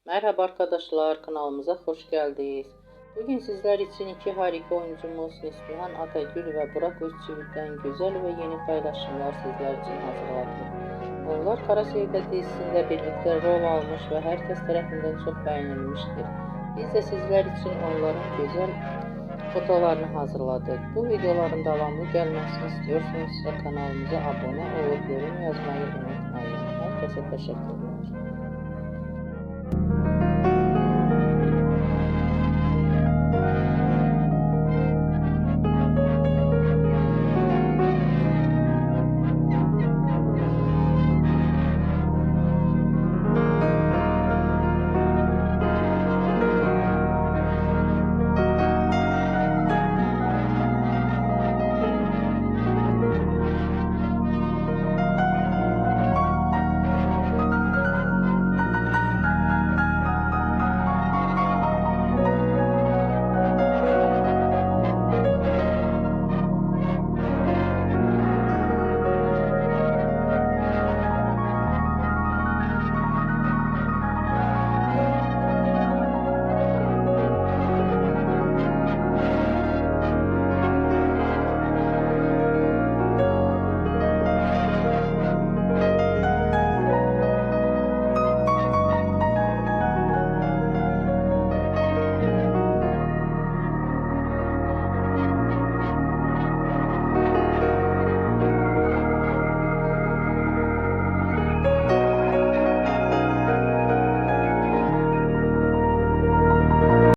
Merhaba arkadaşlar, kanalımıza hoş geldiniz. Bugün sizler için iki harika oyuncumuz Neslihan Atagül ve Burak Özçivit'ten güzel ve yeni paylaşımlar sizler için hazırladık. Onlar Kara Sevda dizisinde birlikte rol almış ve herkes tarafından çok beğenilmiştir. Biz de sizler için onların güzel fotolarını hazırladık. Bu videoların devamlı gelmesini istiyorsanız kanalımıza abone olup yorum yazmayı unutmayın. Herkese teşekkürler.